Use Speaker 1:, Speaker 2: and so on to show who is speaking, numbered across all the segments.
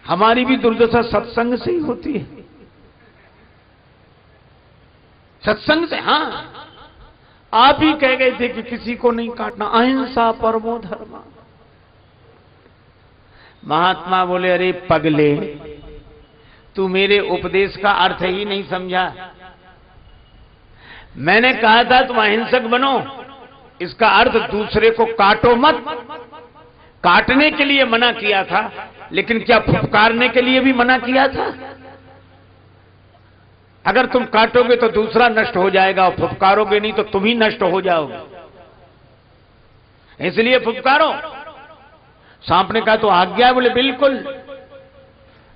Speaker 1: हमारी भी दुर्दशा सत्संग से ही होती है, सत्संग से। हाँ, आप ही कह गए थे कि किसी को नहीं काटना, अहिंसा परमो धर्म। महात्मा बोले, अरे पगले, तू मेरे उपदेश का अर्थ ही नहीं समझा। मैंने कहा था तुम अहिंसक बनो, इसका अर्थ दूसरे को काटो मत। काटने के लिए मना किया था, लेकिन क्या फुफकारने के लिए भी मना किया था? अगर तुम काटोगे तो दूसरा नष्ट हो जाएगा, और फुफकारोगे नहीं तो तुम ही नष्ट हो जाओगे, इसलिए फुफकारो। सांप ने कहा तो आज्ञा है? बोले बिल्कुल।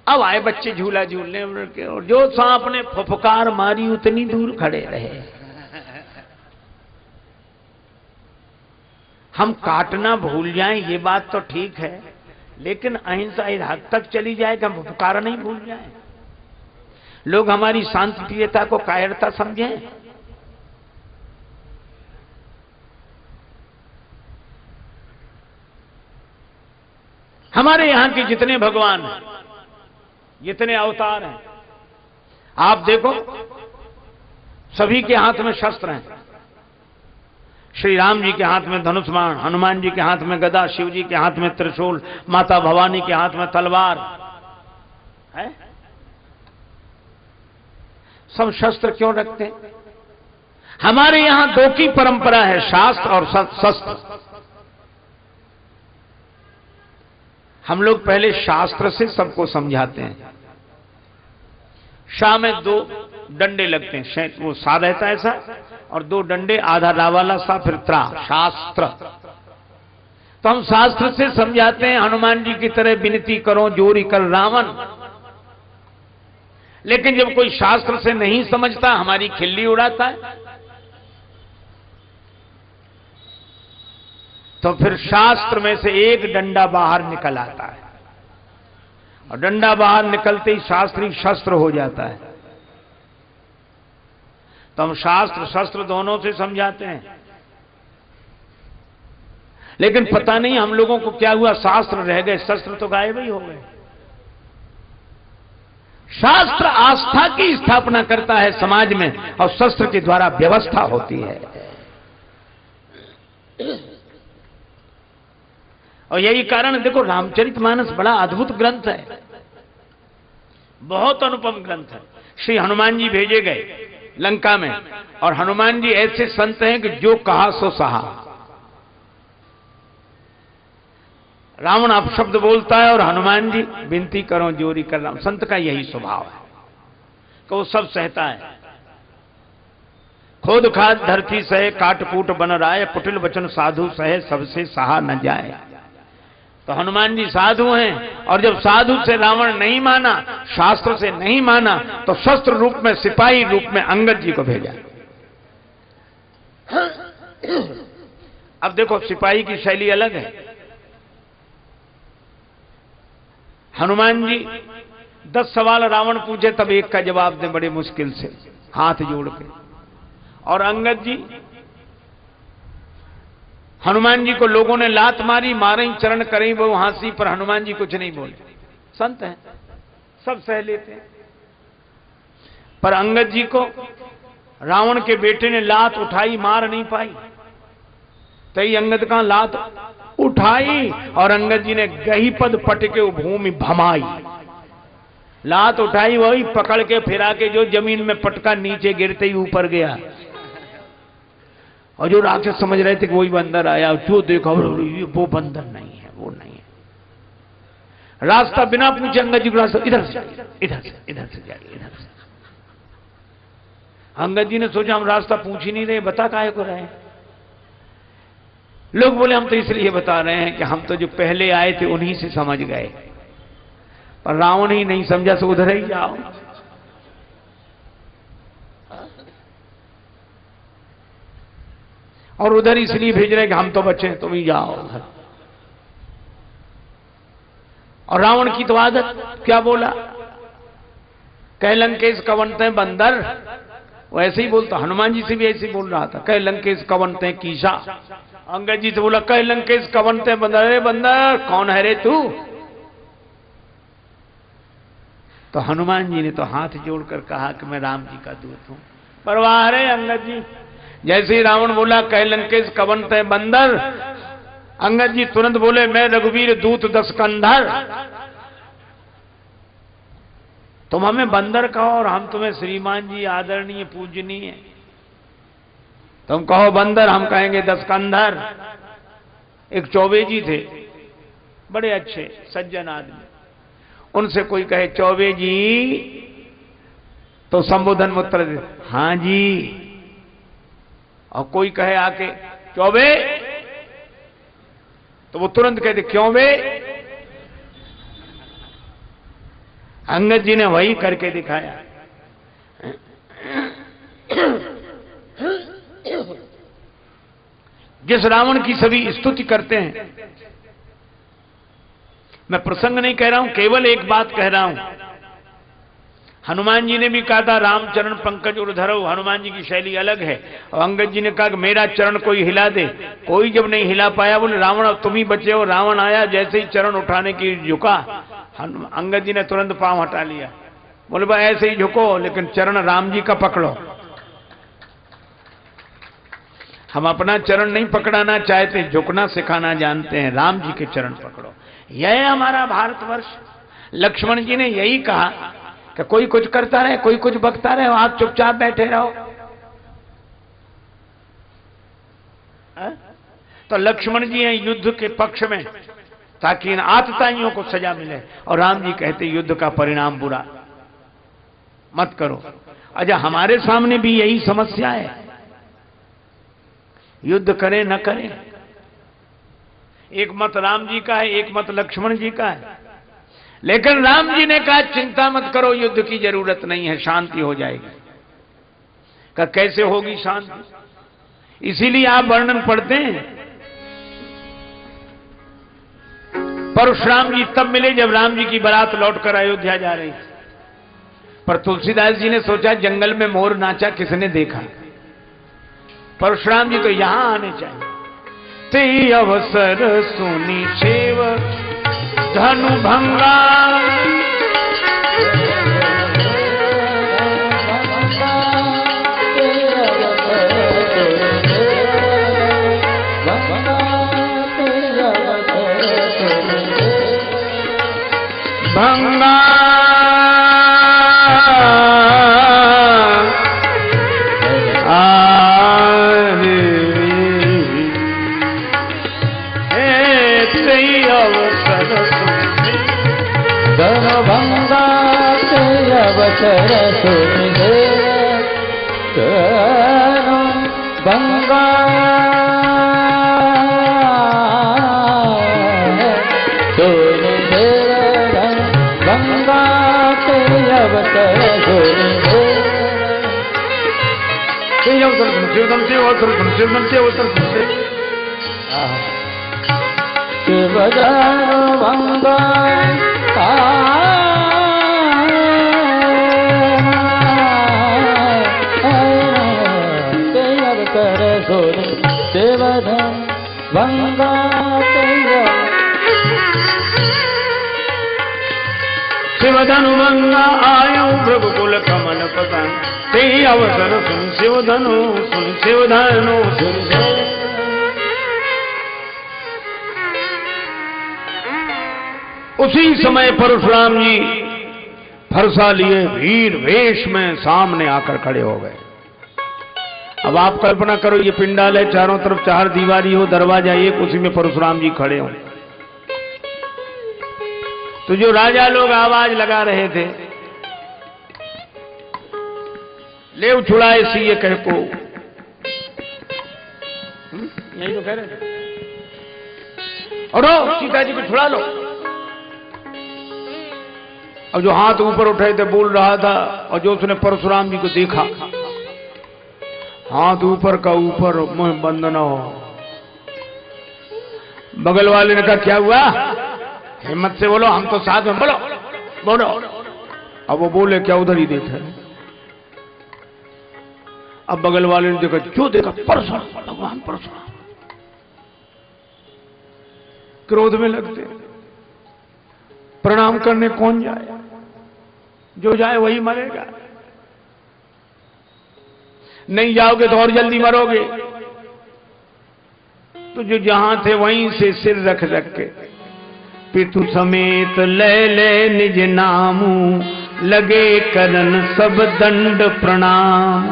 Speaker 1: अब आए बच्चे झूला झूलने, और जो सांप ने फुफकार मारी उतनी दूर खड़े रहे। हम काटना भूल जाएं ये बात तो ठीक है, लेकिन अहिंसा इस हद तक चली जाए कि हम फुफकार नहीं भूल जाएं, लोग हमारी शांतिप्रियता को कायरता समझें। हमारे यहां के जितने भगवान हैं, जितने अवतार हैं, आप देखो सभी के हाथ में शस्त्र हैं। श्री राम जी के हाथ में धनुष बाण, हनुमान जी के हाथ में गदा, शिव जी के हाथ में त्रिशूल, माता भवानी के हाथ में तलवार है। सब शस्त्र क्यों रखते हैं? हमारे यहां दो की परंपरा है, शास्त्र और शस्त्र। हम लोग पहले शास्त्र से सबको समझाते हैं। शाह में दो डंडे लगते हैं, वो सा रहता है ऐसा, और दो डंडे, आधा रा वाला सा, फिर त्रा, शास्त्र। तो हम शास्त्र से समझाते हैं, हनुमान जी की तरह विनती करो जोरी कर रावण। लेकिन जब कोई शास्त्र से नहीं समझता, हमारी खिल्ली उड़ाता है, तो फिर शास्त्र में से एक डंडा बाहर निकल आता है, और डंडा बाहर निकलते ही शास्त्री शस्त्र हो जाता है। तो हम शास्त्र शस्त्र दोनों से समझाते हैं, लेकिन पता नहीं हम लोगों को क्या हुआ, शास्त्र रह गए, शस्त्र तो गायब ही हो गए। शास्त्र आस्था की स्थापना करता है समाज में, और शस्त्र के द्वारा व्यवस्था होती है। और यही कारण देखो, रामचरितमानस बड़ा अद्भुत ग्रंथ है, बहुत अनुपम ग्रंथ है। श्री हनुमान जी भेजे गए लंका में, और हनुमान जी ऐसे संत हैं कि जो कहा सो सहा। रावण अपशब्द बोलता है और हनुमान जी विनती करो जोरी कर राम। संत का यही स्वभाव है कि वो सब सहता है। खोद खाद धरती सहे, काट कूट बन राय, कुटिल वचन साधु सहे, सबसे सहा न जाए। तो हनुमान जी साधु हैं, और जब साधु से रावण नहीं माना, शास्त्र से नहीं माना, तो शस्त्र रूप में, सिपाही रूप में अंगद जी को भेजा। अब देखो सिपाही की शैली अलग है। हनुमान जी 10 सवाल रावण पूछे तब एक का जवाब दें बड़े मुश्किल से, हाथ जोड़ के। और अंगद जी, हनुमान जी को लोगों ने लात मारी, मारे चरण करें वो हांसी, पर हनुमान जी कुछ नहीं बोले। संत हैं, सब सह लेते हैं। पर अंगद जी को रावण के बेटे ने लात उठाई, मार नहीं पाई। तई अंगद का लात उठाई, और अंगद जी ने गही पद पटके भूमि भमाई। लात उठाई, वही पकड़ के फिरा के जो जमीन में पटका, नीचे गिरते ही ऊपर गया। और जो राक्षस समझ रहे थे कि वही बंदर आया, जो देखा वो बंदर नहीं है, वो नहीं है। रास्ता बिना पूछे अंगद जी को रास्ता, इधर से इधर से इधर से जाइए, इधर से। अंगद जी ने सोचा हम रास्ता पूछ ही नहीं रहे, बता काहे को रहे। लोग बोले हम तो इसलिए बता रहे हैं कि हम तो जो पहले आए थे उन्हीं से समझ गए, पर रावण ही नहीं समझा, तो उधर ही जाओ। और उधर इसलिए भेज रहे कि हम तो बच्चे हैं, तुम ही जाओ उधर। और रावण की तो आदत, क्या बोला, कह लंकेश कवनते बंदर, वो ऐसे ही बोलता। हनुमान जी से भी ऐसे ही बोल रहा था, कह लंकेश कवनते कीशा। अंगद जी से बोला, कह लंकेश कवनते बंदर। अरे बंदर कौन है रे तू? तो हनुमान जी ने तो हाथ जोड़कर कहा कि मैं राम जी का दूत हूं। परवाह रे अंगद जी, जैसे ही रावण बोला कह लंकेश कवन तय बंदर, अंगद जी तुरंत बोले मैं रघुवीर दूत 10 कंधर। तुम हमें बंदर कहो और हम तुम्हें श्रीमान जी आदरणीय पूजनीय। तुम कहो बंदर, हम कहेंगे 10 कंधर। एक चौबे जी थे, बड़े अच्छे सज्जन आदमी, उनसे कोई कहे चौबे जी तो संबोधन में उत्तर दे हां जी, और कोई कहे आके चौबे तो वो तुरंत कहते क्यों बे। अंगद जी ने वही करके दिखाया। जिस रावण की सभी स्तुति करते हैं, मैं प्रसंग नहीं कह रहा हूं, केवल एक बात कह रहा हूं। हनुमान जी ने भी कहा था रामचरण पंकज उर्धरो, हनुमान जी की शैली अलग है। और अंगद जी ने कहा कि मेरा चरण कोई हिला दे। कोई जब नहीं हिला पाया, बोले रावण अब तुम ही बचे हो। रावण आया, जैसे ही चरण उठाने की झुका, अंगद जी ने तुरंत पांव हटा लिया। बोले भाई ऐसे ही झुको, लेकिन चरण राम जी का पकड़ो। हम अपना चरण नहीं पकड़ाना चाहते, झुकना सिखाना जानते हैं। राम जी के चरण पकड़ो। यह है हमारा भारतवर्ष। लक्ष्मण जी ने यही कहा कि कोई कुछ करता रहे, कोई कुछ बकता रहे, आप चुपचाप बैठे रहो। तो लक्ष्मण जी हैं युद्ध के पक्ष में, ताकि इन आतताइयों को सजा मिले। और राम जी कहते युद्ध का परिणाम बुरा, मत करो। अच्छा, हमारे सामने भी यही समस्या है, युद्ध करें न करें। एक मत राम जी का है, एक मत लक्ष्मण जी का है। लेकिन राम जी ने कहा चिंता मत करो, युद्ध की जरूरत नहीं है, शांति हो जाएगी। का कैसे होगी शांति? इसीलिए आप वर्णन पढ़ते हैं, परशुराम जी तब मिले जब राम जी की बारात लौटकर अयोध्या जा रही थी। पर तुलसीदास जी ने सोचा जंगल में मोर नाचा किसने देखा, परशुराम जी तो यहां आने चाहिए। ते अवसर सुनी सेव धनु भंगा, भंगा
Speaker 2: अवसर सुनि भंगा, सुनि भंगा ते अवसर सुनि शिवधनु भंगा देवधन भंगा
Speaker 1: शिवधनु भंगा आयो रघुकुल कमल पतन, ते अवसर सुन शिवधनु सुन शिवधनु सुन। उसी समय परशुराम जी फरसा लिए वीर वेश में सामने आकर खड़े हो गए। अब आप कल्पना करो, ये पिंडाल है, चारों तरफ 4 दीवारी हो, दरवाजा एक, उसी में परशुराम जी खड़े हो। तो जो राजा लोग आवाज लगा रहे थे, ले छुड़ाए सीए कह को, यही तो कह रहे थे, और सीता जी को छुड़ा लो। अब जो हाथ ऊपर उठाए थे बोल रहा था, और जो उसने परशुराम जी को देखा, हाथ ऊपर का ऊपर, मुंह बंद न हो। बगल वाले ने कहा क्या हुआ, हिम्मत से बोलो, हम तो साथ में, बोलो बोलो। अब वो बोले क्या उधर ही देखे। अब बगल वाले ने देखा, जो देखा परशुराम, भगवान परशुराम। क्रोध में लगते, प्रणाम करने कौन जाए। जो जाए वही मरेगा, नहीं जाओगे तो और जल्दी मरोगे। तो जो जहां थे वहीं से सिर रख रख के पितु समेत ले ले निज नामू, लगे करन सब दंड प्रणाम।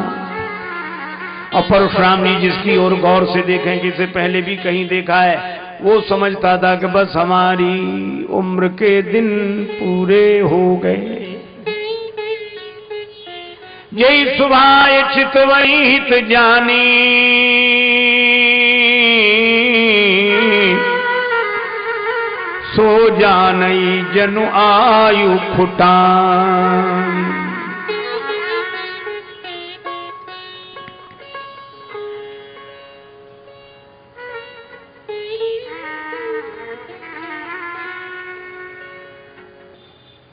Speaker 1: और परशुराम जी जिसकी ओर गौर से देखें कि इसे पहले भी कहीं देखा है, वो समझता था कि बस हमारी उम्र के दिन पूरे हो गए। यही सुभाए चित वही हित जानी, सो जानई जनु आयु खुटान।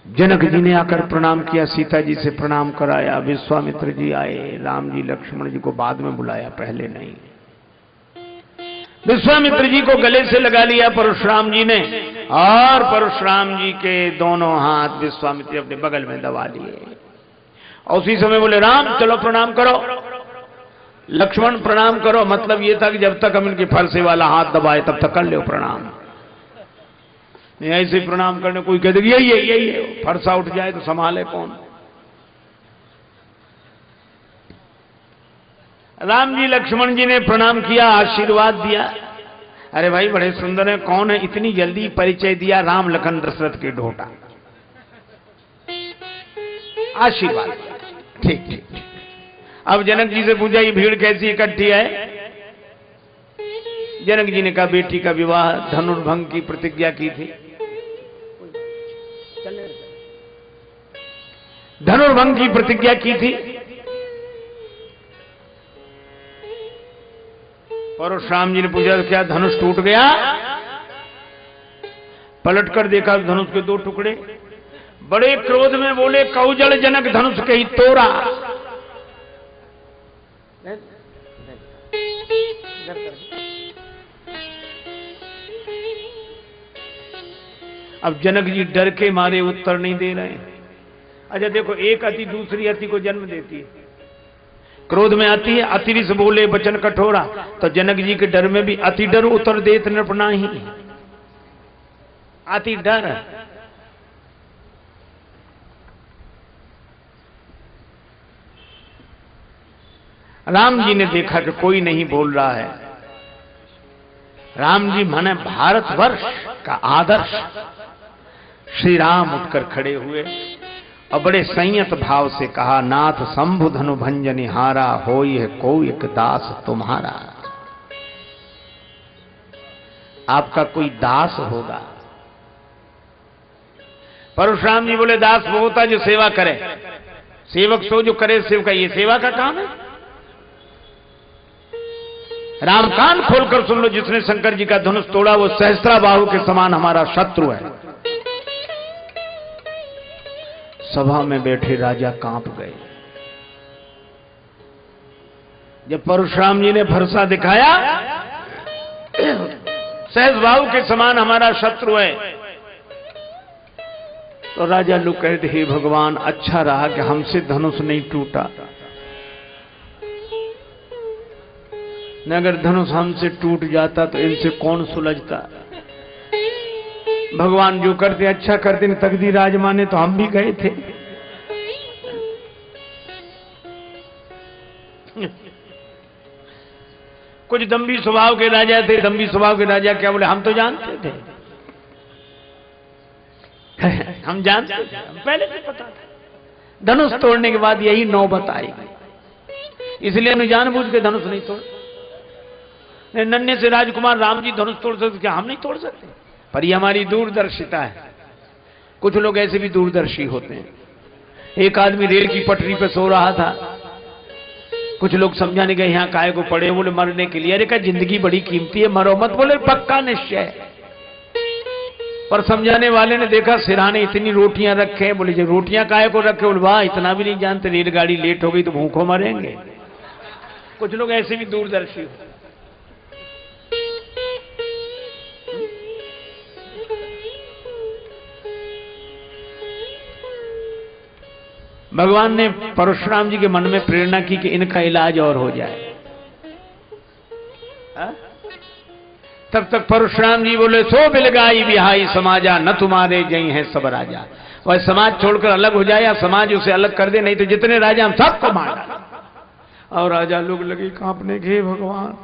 Speaker 1: जनक जी ने आकर प्रणाम किया, सीता जी से प्रणाम कराया, विश्वामित्र जी आए, राम जी लक्ष्मण जी को बाद में बुलाया, पहले नहीं। विश्वामित्र जी को गले से लगा लिया परशुराम जी ने, और परशुराम जी के दोनों हाथ विश्वामित्र अपने बगल में दबा लिए। और उसी समय बोले, राम चलो प्रणाम करो, लक्ष्मण प्रणाम करो। मतलब ये था कि जब तक हम इनके फरसे वाला हाथ दबाए तब तक कर लो प्रणाम, नहीं ऐसे प्रणाम करने कोई कह देगी यही है, फरसा उठ जाए तो संभाले कौन। राम जी लक्ष्मण जी ने प्रणाम किया, आशीर्वाद दिया। अरे भाई बड़े सुंदर है, कौन है, इतनी जल्दी परिचय दिया, राम लखन दशरथ के ढोटा। आशीर्वाद ठीक ठीक। अब जनक जी से पूछा ये भीड़ कैसी इकट्ठी है। जनक जी ने कहा बेटी का विवाह धनुर्भंग की प्रतिज्ञा की थी, धनुर्भंग की प्रतिज्ञा की थी। परशुराम जी ने पूछा क्या धनुष टूट गया। पलटकर देखा धनुष के दो टुकड़े। बड़े क्रोध में बोले, कौजल जनक धनुष कहीं तोड़ा। अब जनक जी डर के मारे उत्तर नहीं दे रहे हैं। अच्छा देखो, एक अति दूसरी अति को जन्म देती है, क्रोध में आती है, अति से बोले वचन कठोरा। तो जनक जी के डर में भी अति डर उत्तर देत नृपना ही, अति डर। राम जी ने देखा कि कोई नहीं बोल रहा है। राम जी माने भारतवर्ष का आदर्श। श्री राम उठकर खड़े हुए और बड़े संयत भाव से कहा, नाथ शंभु धनु भंजनि हारा, होई है कोई एक दास तुम्हारा। आपका कोई दास होगा। परशुराम जी बोले, दास वो होता जो सेवा करे, सेवक सो जो करे सेवका, ये सेवा का काम है। राम कान खोलकर सुन लो, जिसने शंकर जी का धनुष तोड़ा वो सहस्त्राबाहु के समान हमारा शत्रु है। सभा में बैठे राजा कांप गए। जब परशुराम जी ने फरसा दिखाया, सहस्त्राबाहु के समान हमारा शत्रु है, तो राजा लोग कहते, हे भगवान अच्छा रहा कि हमसे धनुष नहीं टूटा, न अगर धनुष हमसे टूट जाता तो इनसे कौन सुलझता। भगवान जो करते अच्छा करते, तकदीर आजमाने तो हम भी गए थे। कुछ दम्भी स्वभाव के राजा थे। दम्भी स्वभाव के राजा क्या बोले, हम तो जानते थे, हम जानते थे, पहले से पता था। धनुष तोड़ने के बाद यही नौबत आएगी, इसलिए उन्हें जानबूझ के धनुष नहीं तोड़। नन्हे से राजकुमार राम जी धनुष तोड़ सकते, क्या हम नहीं तोड़ सकते? पर ये हमारी दूरदर्शिता है। कुछ लोग ऐसे भी दूरदर्शी होते हैं। एक आदमी रेल की पटरी पे सो रहा था, कुछ लोग समझाने गए यहाँ काहे को पड़े, बोले मरने के लिए। अरे कहा जिंदगी बड़ी कीमती है, मरो मत। बोले पक्का निश्चय। पर समझाने वाले ने देखा सिरहाने इतनी रोटियां रखे, बोले जो रोटियां काहे को रखे, बोले वाह इतना भी नहीं जानते, रेलगाड़ी लेट हो गई तो भूखों मरेंगे। कुछ लोग ऐसे भी दूरदर्शी हो। भगवान ने परशुराम जी के मन में प्रेरणा की कि इनका इलाज और हो जाए। तब तक परशुराम जी बोले, सो बिलगाई बिहाई समाजा, न तुम्हारे जई हैं सब राजा। वह समाज छोड़कर अलग हो जाए या समाज उसे अलग कर दे, नहीं तो जितने राजा हम सबको मार डालें। और राजा लोग लगे कांपने के, भगवान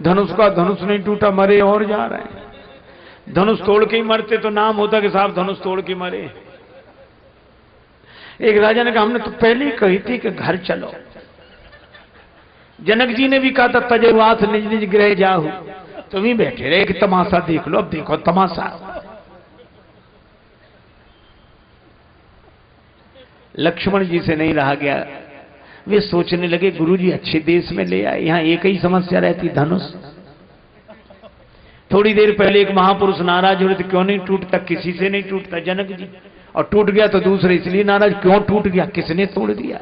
Speaker 1: धनुष का धनुष नहीं टूटा, मरे और जा रहे हैं। धनुष तोड़ के ही मरते तो नाम होता कि साहब धनुष तोड़ के मरे। एक राजा ने कहा, हमने तो पहले ही कही थी कि घर चलो। जनक जी ने भी कहा था, तजवाथ निज निज गृह जाहु। तुम ही बैठे रहे कि तमाशा देख लो। अब देखो तमाशा। लक्ष्मण जी से नहीं रहा गया। वे सोचने लगे, गुरुजी अच्छे देश में ले आए, यहां एक ही समस्या रहती, धनुष। थोड़ी देर पहले एक महापुरुष नाराज हो रहे थे, क्यों नहीं टूटता, किसी से नहीं टूटता जनक जी, और टूट गया तो दूसरे इसलिए नाराज, क्यों टूट गया, किसने तोड़ दिया।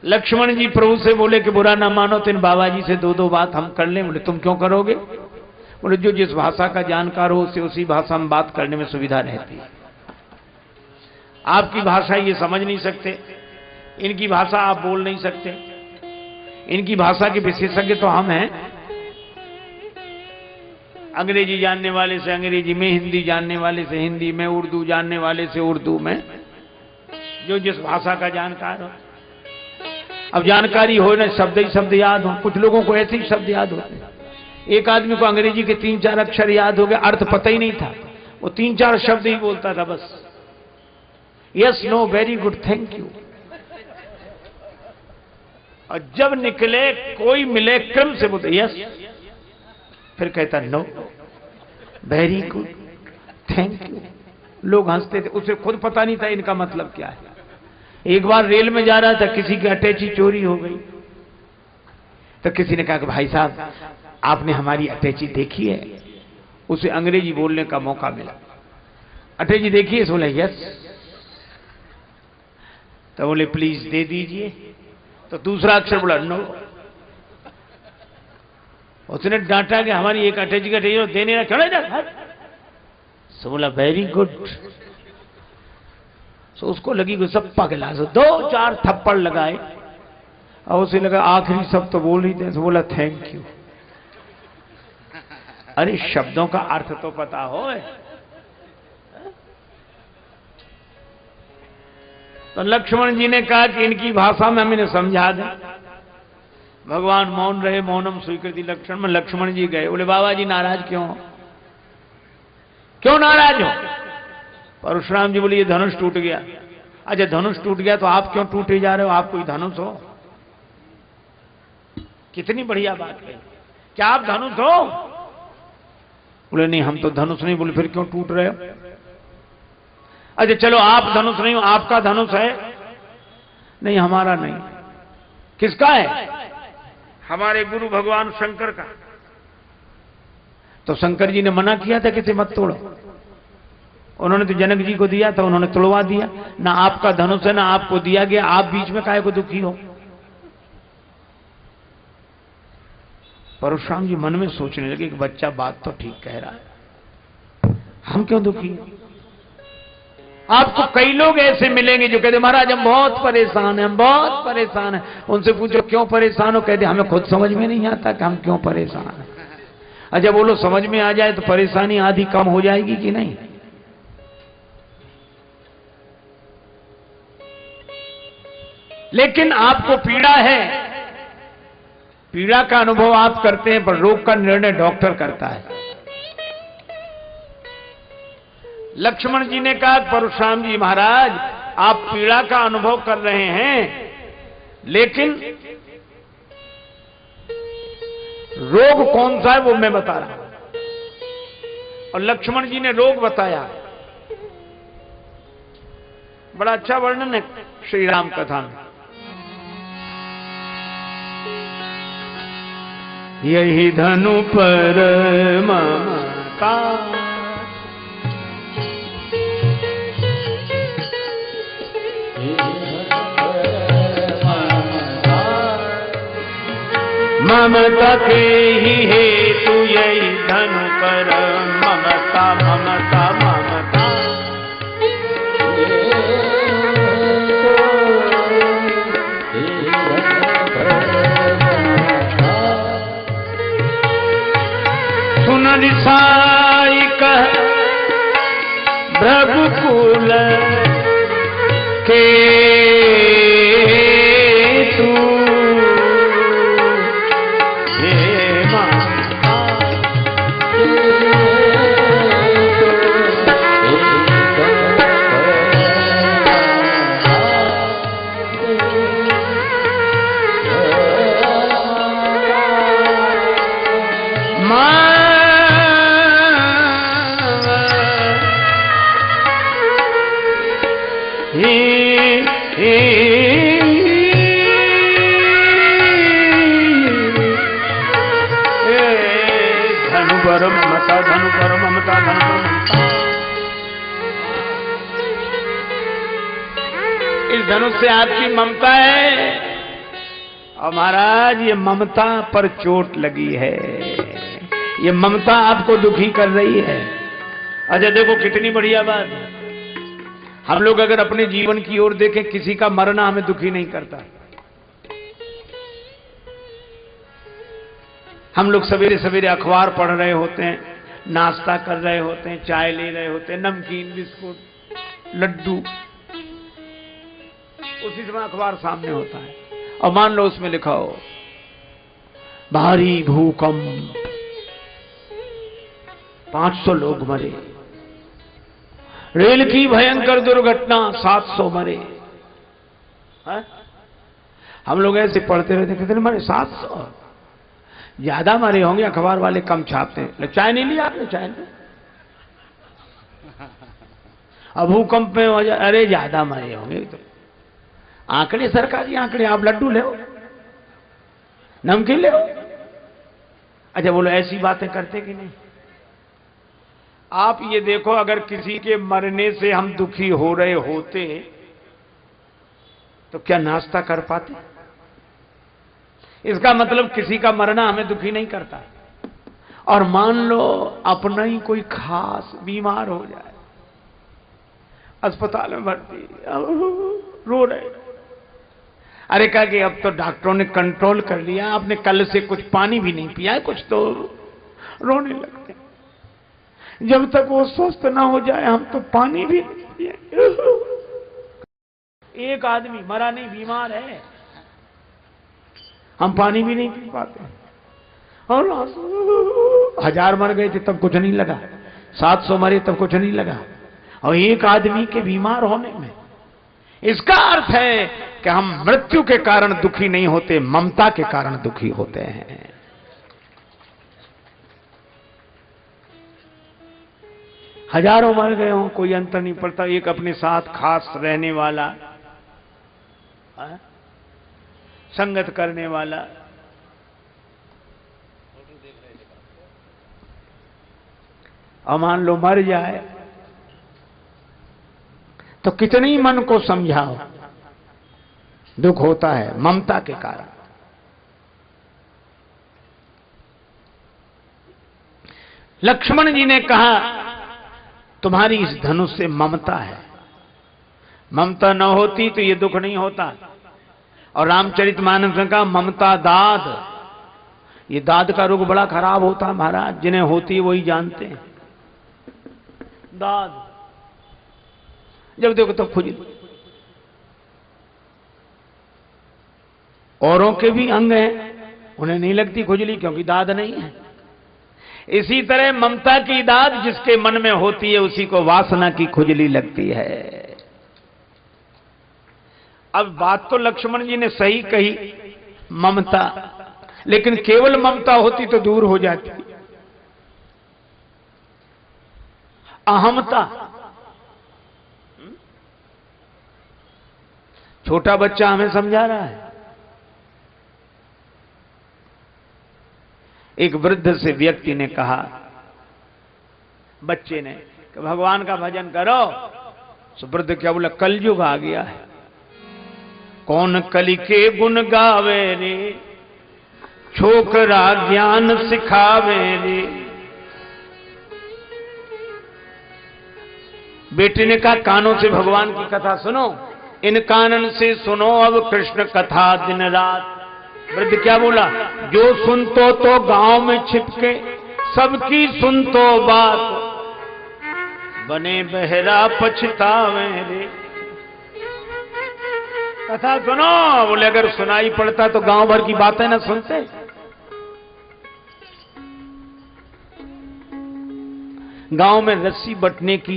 Speaker 1: लक्ष्मण जी प्रभु से बोले कि बुरा ना मानो तो इन बाबा जी से दो बात हम कर लें। बोले तुम क्यों करोगे? बोले जो जिस भाषा का जानकार हो उसे उसी भाषा में बात करने में सुविधा रहती है। आपकी भाषा ये समझ नहीं सकते, इनकी भाषा आप बोल नहीं सकते, इनकी भाषा के विशेषज्ञ तो हम हैं। अंग्रेजी जानने वाले से अंग्रेजी में, हिंदी जानने वाले से हिंदी में, उर्दू जानने वाले से उर्दू में, जो जिस भाषा का जानकार हो। अब जानकारी हो ना, शब्द ही शब्द याद हो। कुछ लोगों को ऐसे ही शब्द याद होते हैं। एक आदमी को अंग्रेजी के 3-4 अक्षर याद हो गए, अर्थ पता ही नहीं था, वो 3-4 शब्द ही बोलता था बस। Yes, no, very good, thank you. और जब निकले कोई मिले क्रम से बोलते यस, फिर कहता no, very good, thank you. लोग हंसते थे, उसे खुद पता नहीं था इनका मतलब क्या है। एक बार रेल में जा रहा था, किसी की अटैची चोरी हो गई, तो किसी ने कहा कि भाई साहब आपने हमारी अटैची देखी है? उसे अंग्रेजी बोलने का मौका मिला। अटैची देखी है? बोला यस। तो बोले प्लीज दे दीजिए। तो दूसरा अक्षर बोला नो। उसने डांटा कि हमारी एक अटैची का देने ना, क्यों जा। सो बोला वेरी गुड। सो उसको लगी कि सब पगला, 2-4 थप्पड़ लगाए और उसे लगा आखिरी सब तो बोल ही थे। तो बोला थैंक यू। अरे शब्दों का अर्थ तो पता हो। तो लक्ष्मण जी ने कहा कि इनकी भाषा में हम इन्हें समझा दें। भगवान मौन रहे, मौनम स्वीकृति लक्षण में। लक्ष्मण जी गए, बोले बाबा जी नाराज क्यों हो? क्यों नाराज हो? परशुराम जी बोले ये धनुष टूट गया। अच्छा धनुष टूट गया तो आप क्यों टूटे जा रहे हो? आप कोई धनुष हो? कितनी बढ़िया बात है। क्या आप धनुष हो? बोले नहीं हम तो धनुष नहीं। बोले फिर क्यों टूट रहे हो? अच्छा चलो आप धनुष नहीं हो, आपका धनुष है? नहीं हमारा नहीं। किसका है? हमारे गुरु भगवान शंकर का। तो शंकर जी ने मना किया था कि मत तोड़ो। उन्होंने तो जनक जी को दिया था, उन्होंने तोड़वा दिया। ना आपका धनुष है ना आपको दिया गया, आप बीच में काहे को दुखी हो? परशुराम जी मन में सोचने लगे कि बच्चा बात तो ठीक कह रहा है, हम क्यों दुखी हैं? आपको कई लोग ऐसे मिलेंगे जो कहते महाराज हम बहुत परेशान हैं, हम बहुत परेशान हैं। उनसे पूछो क्यों परेशान हो? कहते हमें खुद समझ में नहीं आता कि हम क्यों परेशान हैं। अच्छा बोलो समझ में आ जाए तो परेशानी आधी कम हो जाएगी कि नहीं? लेकिन आपको पीड़ा है, पीड़ा का अनुभव आप करते हैं, पर रोग का निर्णय डॉक्टर करता है। लक्ष्मण जी ने कहा परशुराम जी महाराज आप पीड़ा का अनुभव कर रहे हैं, लेकिन रोग कौन सा है वो मैं बता रहा हूं। और लक्ष्मण जी ने रोग बताया। बड़ा अच्छा वर्णन है श्री राम कथा में। यही धनु पर ममता, ममता के ही हेतु यही धनु पर ममता, ममता ममता। रघुकुल के तू हे माता इस धनुष से आपकी ममता है और महाराज ये ममता पर चोट लगी है, ये ममता आपको दुखी कर रही है। अच्छा देखो कितनी बढ़िया बात है, हम लोग अगर अपने जीवन की ओर देखें किसी का मरना हमें दुखी नहीं करता। हम लोग सवेरे सवेरे अखबार पढ़ रहे होते हैं, नाश्ता कर रहे होते हैं, चाय ले रहे होते हैं, नमकीन बिस्कुट लड्डू, उसी समय अखबार सामने होता है और मान लो उसमें लिखा हो भारी भूकंप, 500 लोग मरे, रेल की भयंकर दुर्घटना, 700 मरे। हम लोग ऐसे पढ़ते रहते, कितने मरे? 700। ज्यादा मरे होंगे, अखबार वाले कम छापते हैं। चाय नहीं लिया आपने? चाय नहीं। अब भूकंप में अरे ज्यादा मरे होंगे। तो आंकड़े सरकारी आंकड़े, आप लड्डू ले, नमकीन ले। अच्छा बोलो ऐसी बातें करते कि नहीं? आप ये देखो, अगर किसी के मरने से हम दुखी हो रहे होते तो क्या नाश्ता कर पाते? इसका मतलब किसी का मरना हमें दुखी नहीं करता। और मान लो अपना ही कोई खास बीमार हो जाए, अस्पताल में भर्ती, रो रहे, अरे कहा कि अब तो डॉक्टरों ने कंट्रोल कर लिया, आपने कल से कुछ पानी भी नहीं पिया है, कुछ तो रोने लगते। जब तक वो स्वस्थ ना हो जाए हम तो पानी भी नहीं पिए। एक आदमी मरा नहीं, बीमार है, हम पानी भी नहीं पी पाते। और 1000 मर गए थे तब कुछ नहीं लगा, 700 मरे तब कुछ नहीं लगा, और एक आदमी के बीमार होने में। इसका अर्थ है कि हम मृत्यु के कारण दुखी नहीं होते, ममता के कारण दुखी होते हैं। हजारों मर गए हों, कोई अंतर नहीं पड़ता। एक अपने साथ खास रहने वाला, संगत करने वाला, और मान लो मर जाए तो कितनी मन को समझाओ, दुख होता है ममता के कारण। लक्ष्मण जी ने कहा तुम्हारी इस धनुष से ममता है, ममता न होती तो ये दुख नहीं होता। और रामचरितमानस में कहा ममता दाद, ये दाद का रोग बड़ा खराब होता है महाराज, जिन्हें होती है वही जानते हैं। दाद जब देखो तो खुजली, औरों के भी अंग हैं, उन्हें नहीं लगती खुजली क्योंकि दाद नहीं है। इसी तरह ममता की दाद जिसके मन में होती है उसी को वासना की खुजली लगती है। अब बात तो लक्ष्मण जी ने सही कही, ममता, लेकिन केवल ममता होती तो दूर हो जाती। अहमता, छोटा बच्चा हमें समझा रहा है। एक वृद्ध से व्यक्ति ने कहा, बच्चे ने, कि भगवान का भजन करो। तो वृद्ध क्या बोला? कलयुग आ गया है, कौन कलि के गुण गावे रे, छोकरा ज्ञान सिखावे रे। बेटे ने कहा कानों से भगवान की कथा सुनो, इन कानन से सुनो अब कृष्ण कथा दिन रात। वृद्ध क्या बोला? जो सुन तो गांव में छिपके सबकी सुन तो बात, बने बहरा पछतावे रे। कथा सुनो। बोले अगर सुनाई पड़ता तो गांव भर की बातें ना सुनते। गांव में रस्सी बटने की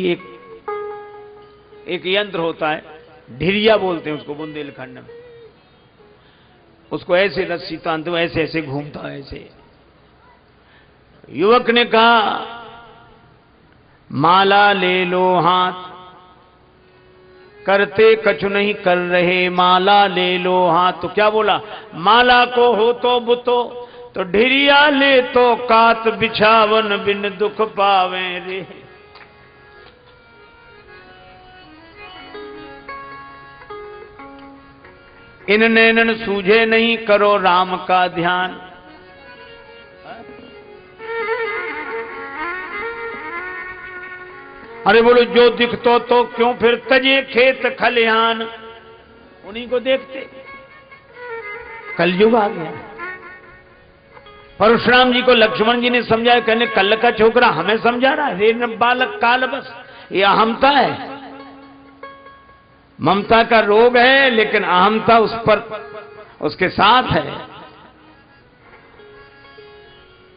Speaker 1: एक यंत्र होता है, ढिरिया बोलते हैं उसको बुंदेलखंड में। उसको ऐसे रस्सी तानते हो, ऐसे ऐसे घूमता है ऐसे। युवक ने कहा माला ले लो हाथ, करते कछु नहीं कर रहे, माला ले लो हाथ। तो क्या बोला, माला को हो तो बुतो, तो ढिरिया ले तो कात, बिछावन बिन दुख पावे रे। इन नैनन सूझे नहीं, करो राम का ध्यान। अरे बोलो जो दिखतो तो क्यों फिर तजे खेत खलिहान। उन्हीं को देखते। कलयुग आ गया। परशुराम जी को लक्ष्मण जी ने समझाया, कहने कल का छोकरा हमें समझा रहा है, रे बालक काल बस। ये अहमता है, ममता का रोग है, लेकिन अहमता उस पर उसके साथ है।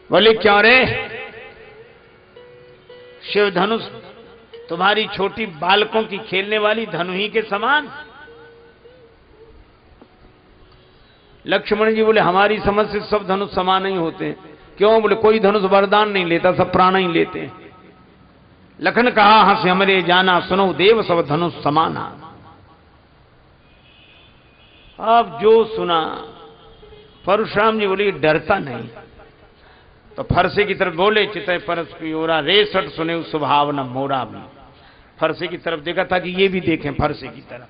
Speaker 1: बोले क्यों रे, शिव धनुष तुम्हारी छोटी बालकों की खेलने वाली धनुही के समान। लक्ष्मण जी बोले हमारी समझ से सब धनुष समान ही होते हैं। क्यों? बोले कोई धनुष वरदान नहीं लेता, सब प्राण ही लेते हैं। लखन कहा हंस हमरे जाना, सुनो देव सब धनुष समाना। अब जो सुना, परशुराम जी बोले डरता नहीं। तो फरसे की तरफ बोले चितय परस की ओरा, रेसठ सुने स्वभाव न मोरा भी। फरसे की तरफ देखा था कि ये भी देखें फरसे की तरफ।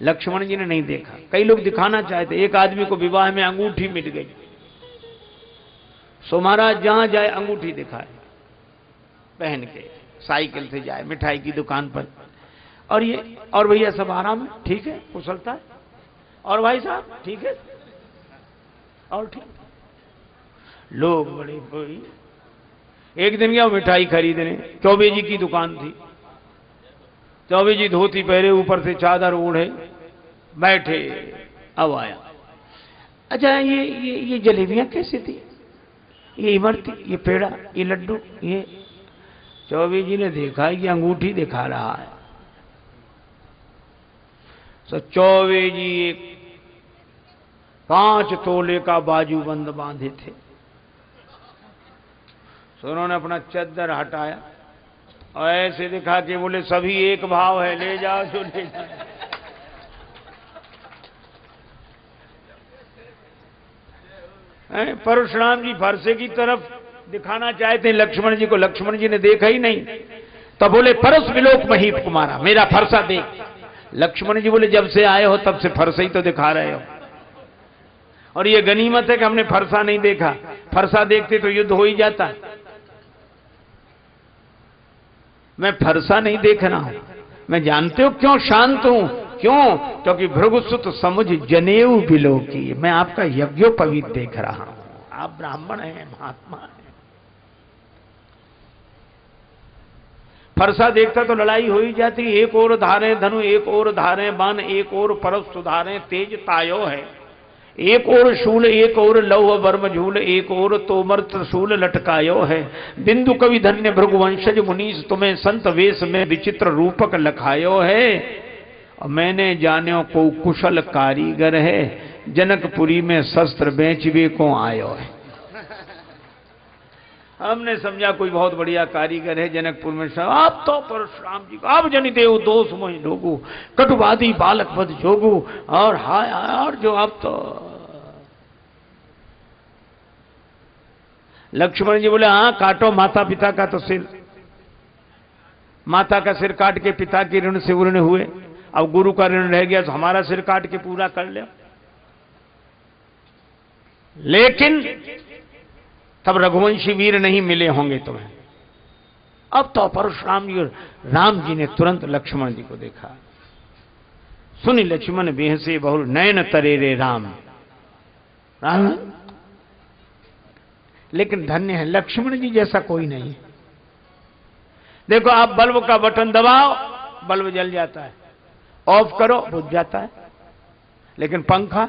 Speaker 1: लक्ष्मण जी ने नहीं देखा। कई लोग दिखाना चाहते। एक आदमी को विवाह में अंगूठी मिट गई, सो महाराज जहां जाए अंगूठी दिखाए, पहन के साइकिल से जाए मिठाई की दुकान पर। और ये और भैया सब आराम है, ठीक है, कुशलता है, और भाई साहब ठीक है, और ठीक। लोग बड़े कोई। एक दिन गया मिठाई खरीदने, चौबे जी की दुकान थी। चौबे जी धोती पहरे, ऊपर से चादर ओढ़े बैठे। अब आया, अच्छा ये जलेबियां कैसी थी, ये इमरती, ये पेड़ा, ये लड्डू, ये। चौबे जी ने देखा ये अंगूठी दिखा रहा है। तो चौबे जी एक 5 तोले का बाजूबंद बांधे थे। तो उन्होंने अपना चद्दर हटाया और ऐसे दिखा के बोले सभी एक भाव है, ले जाओ जो ले जाओ। परशुराम जी फरसे की तरफ दिखाना चाहते हैं लक्ष्मण जी को। लक्ष्मण जी ने देखा ही नहीं। तो बोले परस विलोक महीप कुमारा, मेरा फरसा देख। लक्ष्मण जी बोले जब से आए हो तब से फरसा ही तो दिखा रहे हो, और ये गनीमत है कि हमने फरसा नहीं देखा। फरसा देखते तो युद्ध हो ही जाता। मैं फरसा नहीं देख रहा हूं। मैं जानते हो क्यों शांत हूं? क्यों? क्योंकि भृगुसुत समुझ जनेऊ बिलो की, मैं आपका यज्ञोपवीत देख रहा हूं। आप ब्राह्मण हैं, महात्मा हैं। फरसा देखता तो लड़ाई हो ही जाती। एक और धारे धनु, एक और धारे बाण, एक और परस सुधारे तेज तायो है। एक और शूल, एक और लौह वर्म झूल, एक और तोमर त्रिशूल लटकायो है। बिंदु कवि धन्य भृगुवंशज मुनीस, तुम्हें संत वेश में विचित्र रूपक लखायो है। और मैंने जान्यो को कुशल कारीगर है, जनकपुरी में शस्त्र बेचवे को आयो है। हमने समझा कोई बहुत बढ़िया कारीगर है जनकपुर में। आप तो परशुराम जी को आप जनि देव दोष मोहि लोगु, कटुवादी बालक बद जोगु। और हाय और जो आप तो। लक्ष्मण जी बोले हाँ काटो माता पिता का तो सिर। माता का सिर काट के पिता के ऋण से ऋण हुए, अब गुरु का ऋण रह गया तो हमारा सिर काट के पूरा कर ले। लेकिन तब रघुवंशी वीर नहीं मिले होंगे तुम्हें। अब तो परशुराम जी और राम जी ने तुरंत लक्ष्मण जी को देखा। सुनी लक्ष्मण बेहसे बहुल नयन तरे रे राम। लेकिन धन्य है लक्ष्मण जी जैसा कोई नहीं। देखो आप बल्ब का बटन दबाओ, बल्ब जल जाता है, ऑफ करो बुझ जाता है। लेकिन पंखा,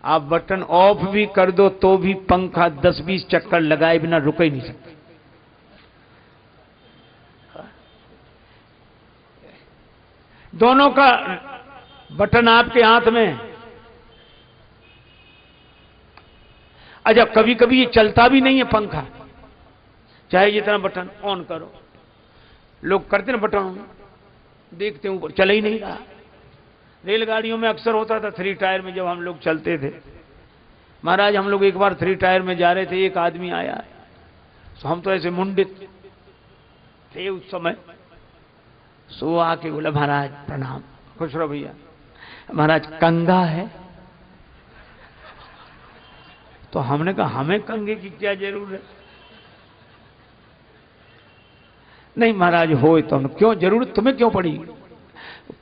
Speaker 1: आप बटन ऑफ भी कर दो तो भी पंखा 10-20 चक्कर लगाए बिना रुक ही नहीं सकता। दोनों का बटन आपके हाथ में। अच्छा, कभी कभी ये चलता भी नहीं है पंखा, चाहे जितना बटन ऑन करो। लोग करते ना बटन, देखते ऊपर चल ही नहीं रहा। रेलगाड़ियों में अक्सर होता था 3 टायर में, जब हम लोग चलते थे महाराज, हम लोग एक बार 3 टायर में जा रहे थे, एक आदमी आया, तो हम तो ऐसे मुंडित थे उस समय। सो आके बोला महाराज प्रणाम, खुश रहो भैया। महाराज कंगा है? तो हमने कहा हमें कंगे की क्या जरूरत है? नहीं महाराज हो तो हम, क्यों जरूरत तुम्हें क्यों पड़ी?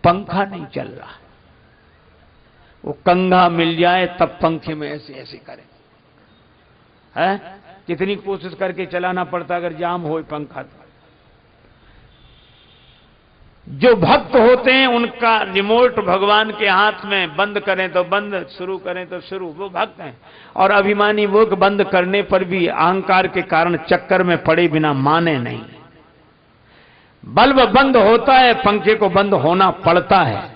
Speaker 1: पंखा नहीं चल रहा, वो कंगा मिल जाए तब पंखे में ऐसे ऐसे करें। है कितनी कोशिश करके चलाना पड़ता अगर जाम हो पंखा तो। जो भक्त होते हैं उनका रिमोट भगवान के हाथ में, बंद करें तो बंद, शुरू करें तो शुरू, वो भक्त हैं। और अभिमानी वो बंद करने पर भी अहंकार के कारण चक्कर में पड़े बिना माने नहीं। बल्ब बंद होता है, पंखे को बंद होना पड़ता है।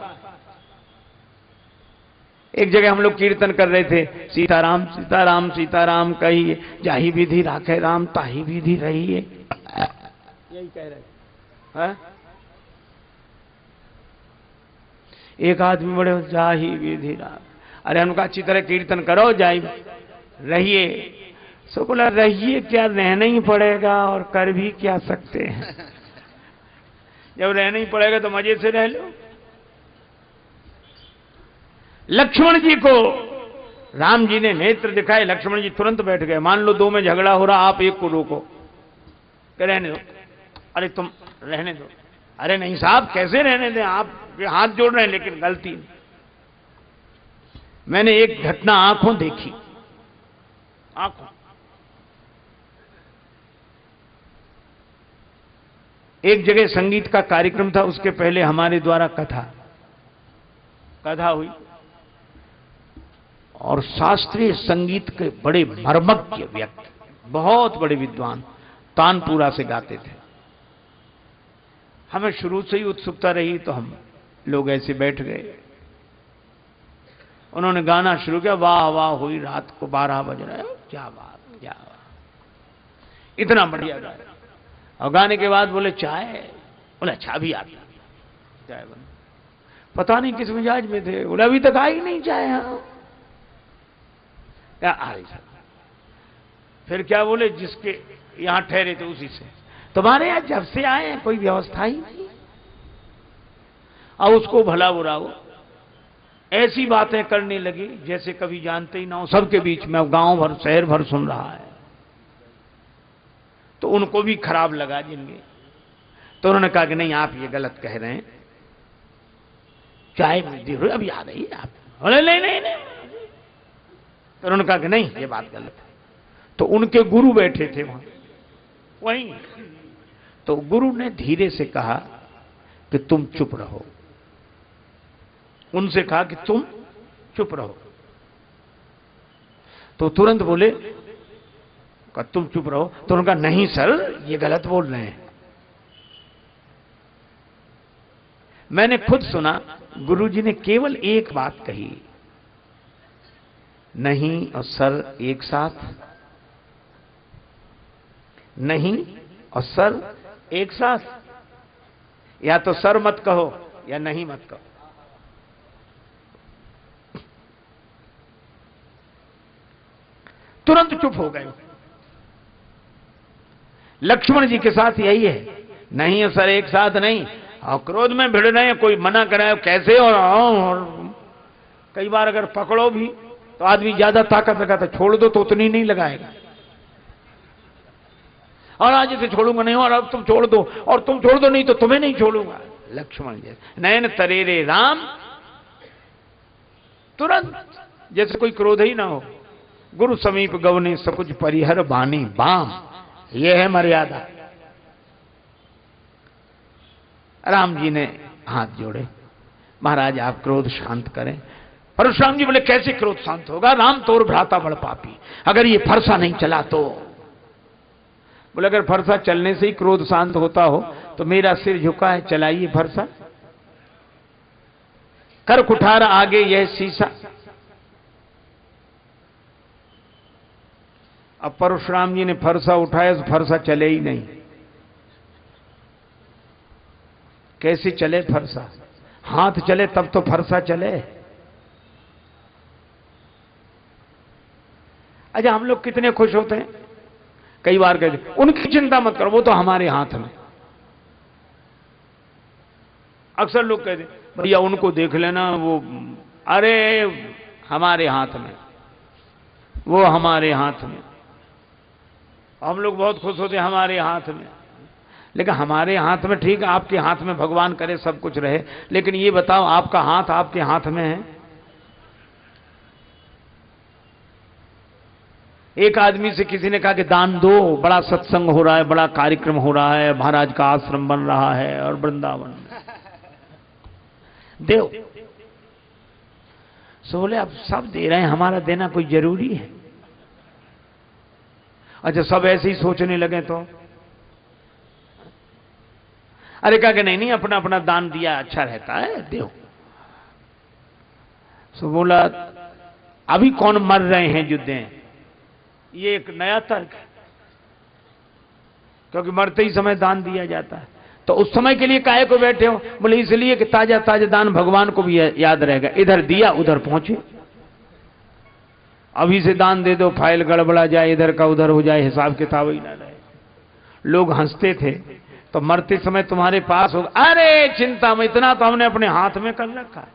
Speaker 1: एक जगह हम लोग कीर्तन कर रहे थे, सीताराम सीताराम सीताराम कहिए, जाही विधि राखे राम ताही विधि रहिए, यही कह रहे हैं। एक आदमी बड़े जाही विधि राम, अरे उनका अच्छी तरह कीर्तन करो, जाही रहिए। सो बोला रहिए क्या, रहना ही पड़ेगा और कर भी क्या सकते हैं। जब रहना ही पड़ेगा तो मजे से रह लो। लक्ष्मण जी को राम जी ने नेत्र दिखाए, लक्ष्मण जी तुरंत बैठ गए। मान लो 2 में झगड़ा हो रहा, आप एक को रोको, रहने दो, अरे तुम रहने दो। अरे नहीं साहब कैसे रहने दें, आप हाथ जोड़ रहे हैं, लेकिन गलती नहीं। मैंने एक घटना आंखों देखी, आंखों। एक जगह संगीत का कार्यक्रम था, उसके पहले हमारे द्वारा कथा हुई, और शास्त्रीय संगीत के बड़े मर्मज्ञ व्यक्ति, बहुत बड़े विद्वान तानपुरा से गाते थे। हमें शुरू से ही उत्सुकता रही तो हम लोग ऐसे बैठ गए। उन्होंने गाना शुरू किया, वाह वाह हुई रात को 12 बज रहे, क्या बात क्या बात, इतना बढ़िया गाया। और गाने के बाद बोले चाय, बोले अच्छा भी आता, चाय बन। पता नहीं किस मिजाज में थे, बोले अभी तक आई नहीं चाय। हाँ क्या आई सर? फिर क्या बोले, जिसके यहां ठहरे थे उसी से, तुम्हारे यहां जब से आए हैं कोई व्यवस्था ही नहीं। अब उसको भला बुरा हो ऐसी बातें करने लगी जैसे कभी जानते ही ना हो, सबके बीच में, गांव भर शहर भर सुन रहा है। तो उनको भी खराब लगा जिनके, तो उन्होंने कहा कि नहीं आप ये गलत कह रहे हैं, चाय अभी आ रही है आप। बोले नहीं नहीं नहीं। तो उन्होंने कहा कि नहीं ये बात गलत है। तो उनके गुरु बैठे थे वहीं, तो गुरु ने धीरे से कहा कि तुम चुप रहो। उनसे कहा कि तुम चुप रहो, तो तुरंत बोले तुम चुप रहो। तो उन्होंने कहा नहीं सर ये गलत बोल रहे हैं। मैंने खुद सुना, गुरुजी ने केवल एक बात कही, नहीं और सर एक साथ, नहीं और सर एक साथ, या तो सर मत कहो या नहीं मत कहो। तुरंत चुप हो गए। लक्ष्मण जी के साथ यही है, नहीं और सर एक साथ नहीं, और क्रोध में भिड़ रहे हैं, कोई मना कराए कैसे, और कई बार अगर पकड़ो भी तो आदमी ज्यादा ताकत लगाता, छोड़ दो तो उतनी नहीं लगाएगा, और आज इसे छोड़ूंगा नहीं, और अब तुम छोड़ दो, और तुम छोड़ दो नहीं तो तुम्हें नहीं छोड़ूंगा। लक्ष्मण जी नयन तरेरे राम, तुरंत जैसे कोई क्रोध ही ना हो। गुरु समीप गवने सकुच परिहर बानी बाम, यह है मर्यादा। राम जी ने हाथ जोड़े, महाराज आप क्रोध शांत करें। परशुराम जी बोले कैसे क्रोध शांत होगा, राम तोर भ्राता बड़ पापी, अगर ये फरसा नहीं चला तो। बोले अगर फरसा चलने से ही क्रोध शांत होता हो तो मेरा सिर झुका है, चलाइए फरसा। कर कुठार आगे यह शीशा। अब परशुराम जी ने फरसा उठाया तो फरसा चले ही नहीं। कैसे चले फरसा, हाथ चले तब तो फरसा चले। अच्छा हम लोग कितने खुश होते हैं, कई बार कहते उनकी चिंता मत करो वो तो हमारे हाथ में। अक्सर लोग कहते भैया उनको देख लेना, वो अरे हमारे हाथ में, वो हमारे हाथ में। हम लोग बहुत खुश होते हैं हमारे हाथ में, लेकिन हमारे हाथ में ठीक है, आपके हाथ में भगवान करे सब कुछ रहे, लेकिन ये बताओ आपका हाथ आपके हाथ में है। एक आदमी से किसी ने कहा कि दान दो, बड़ा सत्संग हो रहा है, बड़ा कार्यक्रम हो रहा है, महाराज का आश्रम बन रहा है और वृंदावन दो। सो बोले अब सब दे रहे हैं, हमारा देना कोई जरूरी है। अच्छा सब ऐसे ही सोचने लगे तो अरे कहा कि नहीं नहीं अपना अपना दान दिया अच्छा रहता है, दो। सो बोला अभी कौन मर रहे हैं जो दें, ये एक नया तर्क है, क्योंकि मरते ही समय दान दिया जाता है। तो उस समय के लिए काहे को बैठे हो, बोले इसलिए कि ताजा ताजा दान भगवान को भी याद रहेगा, इधर दिया उधर पहुंचे। अभी से दान दे दो फाइल गड़बड़ा जाए, इधर का उधर हो जाए, हिसाब किताब ही ना रहे। लोग हंसते थे तो मरते समय तुम्हारे पास होगा, अरे चिंता में, इतना तो हमने अपने हाथ में कर रखा है,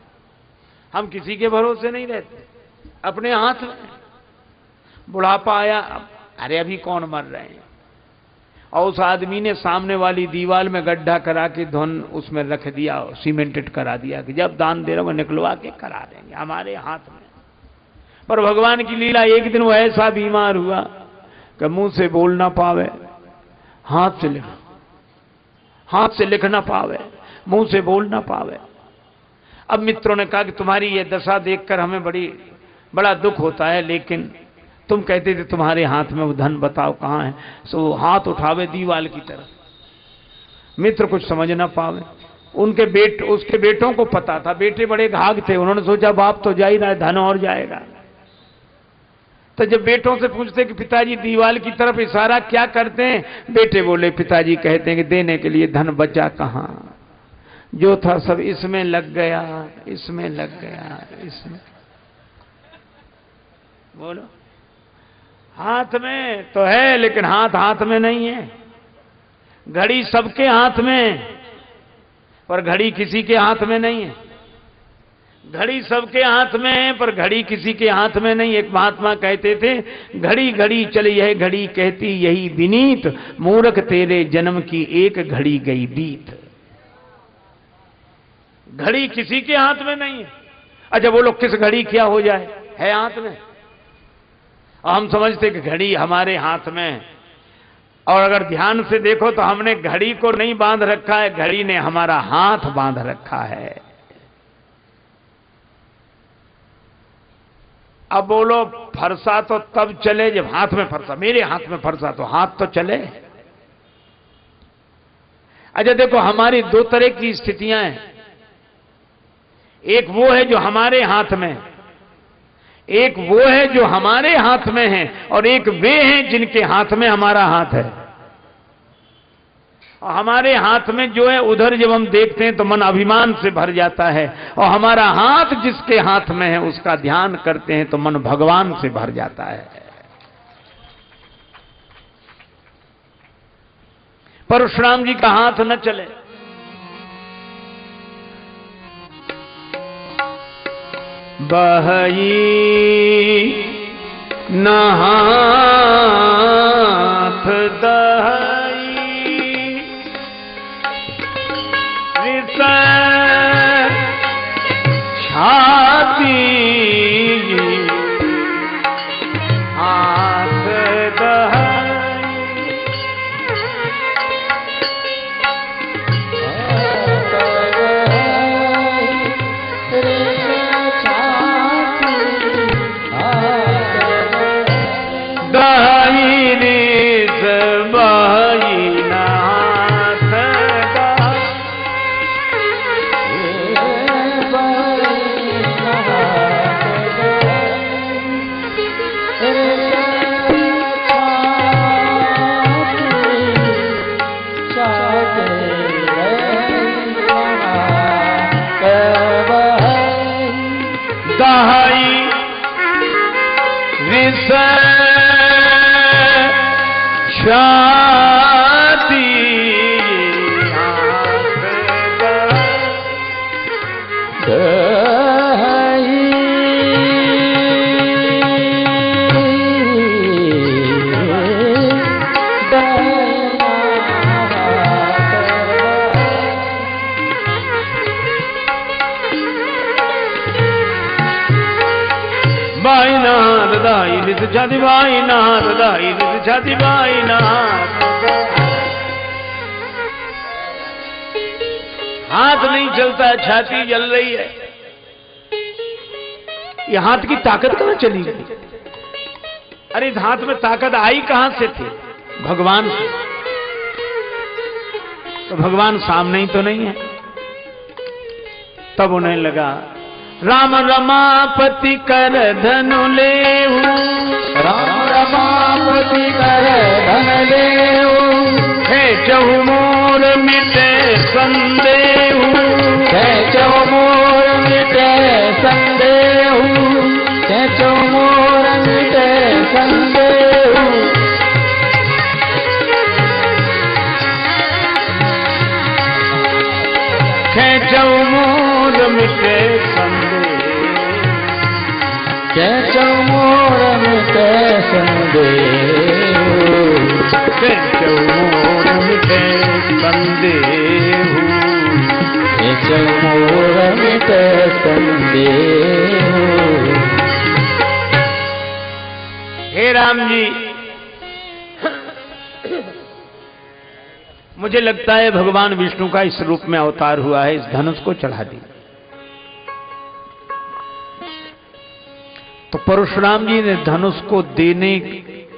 Speaker 1: हम किसी के भरोसे नहीं रहते, अपने हाथ में। बुढ़ापा आया, अरे अभी कौन मर रहे हैं। और उस आदमी ने सामने वाली दीवार में गड्ढा करा के धन उसमें रख दिया, सीमेंटेड करा दिया कि जब दान दे रहा हूं निकलवा के करा देंगे, हमारे हाथ में। पर भगवान की लीला, एक दिन वो ऐसा बीमार हुआ कि मुंह से बोल ना पावे, हाथ से लिख ना पावे, मुंह से बोल ना पावे। अब मित्रों ने कहा कि तुम्हारी ये दशा देखकर हमें बड़ा दुख होता है, लेकिन तुम कहते थे तुम्हारे हाथ में वो धन, बताओ कहां है। सो हाथ उठावे दीवाल की तरफ। मित्र कुछ समझ ना पावे। उसके बेटों को पता था, बेटे बड़े घाघ थे, उन्होंने सोचा बाप तो जा ही रहा है, धन और जाएगा। तो जब बेटों से पूछते कि पिताजी दीवाल की तरफ इशारा क्या करते हैं, बेटे बोले पिताजी कहते हैं कि देने के लिए धन बचा कहां, जो था सब इसमें लग गया, इसमें लग गया, इसमें। बोलो हाथ में तो है लेकिन हाथ में नहीं है। घड़ी सबके हाथ में, पर घड़ी किसी के हाथ में नहीं है। घड़ी सबके हाथ में है पर घड़ी किसी के हाथ में नहीं। एक महात्मा कहते थे, घड़ी घड़ी चली यह घड़ी कहती यही विनीत, मूर्ख तेरे जन्म की एक घड़ी गई बीत। घड़ी किसी के हाथ में नहीं है। अच्छा बोलो किस घड़ी क्या हो जाए, है हाथ में। और हम समझते कि घड़ी हमारे हाथ में, और अगर ध्यान से देखो तो हमने घड़ी को नहीं बांध रखा है, घड़ी ने हमारा हाथ बांध रखा है। अब बोलो फरसा तो तब चले जब हाथ में फरसा, मेरे हाथ में फरसा तो हाथ तो चले। अच्छा देखो हमारी दो तरह की स्थितियां हैं, एक वो है जो हमारे हाथ में, एक वो है जो हमारे हाथ में है, और एक वे हैं जिनके हाथ में हमारा हाथ है। और हमारे हाथ में जो है उधर जब हम देखते हैं तो मन अभिमान से भर जाता है, और हमारा हाथ जिसके हाथ में है उसका ध्यान करते हैं तो मन भगवान से भर जाता है। परशुराम जी का हाथ न चले। बहई न हाथ दहई रिस छाती हाथ दहई। आई विष छाती बाईनाथ दाई लित छाती बाईनाथ दाई लित छाती बाईनाथ। हाथ नहीं चलता, छाती जल रही है। ये हाथ की ताकत कहां चली गई? अरे इस हाथ में ताकत आई कहां से थी? भगवान से। तो भगवान सामने ही तो नहीं है। तब उन्हें लगा राम रमापति कर धनु लेऊ,
Speaker 2: राम रमापति कर धन लेऊ,
Speaker 1: है चहु मोर मिटे संदेहु,
Speaker 2: है चहु मोर मिटे संदेहु, है चहु मोर मिटे संदेहु।
Speaker 1: खेचौ मोर मिटे संदेह,
Speaker 2: खेचौ मोर मिटे संदेह,
Speaker 1: खेचौ मोर मिटे संदेह,
Speaker 2: खेचौ मोर मिटे संदेह।
Speaker 1: हे राम जी, मुझे लगता है भगवान विष्णु का इस रूप में अवतार हुआ है, इस धनुष को चढ़ा दी। तो परशुराम जी ने धनुष को देने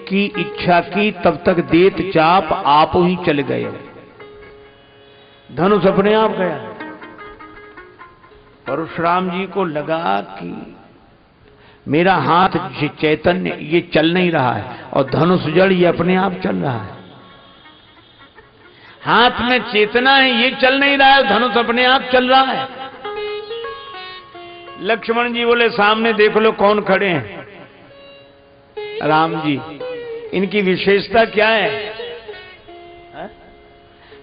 Speaker 1: की इच्छा की, तब तक देत चाप आप ही चले गए। धनुष अपने आप गया। परशुराम जी को लगा कि मेरा हाथ चैतन्य ये चल नहीं रहा है और धनुष जड़ ये अपने आप चल रहा है। हाथ में चेतना है, ये चल नहीं रहा है, धनुष अपने आप चल रहा है। लक्ष्मण जी बोले सामने देख लो कौन खड़े हैं। राम जी, इनकी विशेषता क्या है?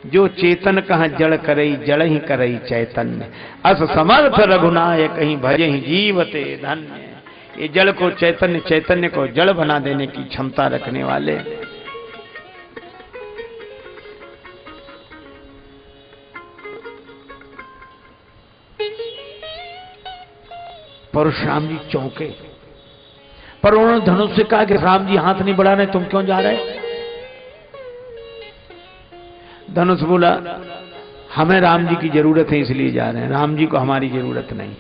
Speaker 1: जो चेतन कहाँ जड़ करई, जड़ ही करई चैतन्य, अस समर्थ रघुनायक कहीं भजे ही जीवते धन्य। ये जड़ को चैतन्य, चैतन्य को जड़ बना देने की क्षमता रखने वाले। परशुराम जी चौंके, पर उन्होंने धनुष से कहा कि राम जी हाथ नहीं बढ़ा रहे, तुम क्यों जा रहे? धनुष बोला हमें राम जी की जरूरत है इसलिए जा रहे हैं, राम जी को हमारी जरूरत नहीं।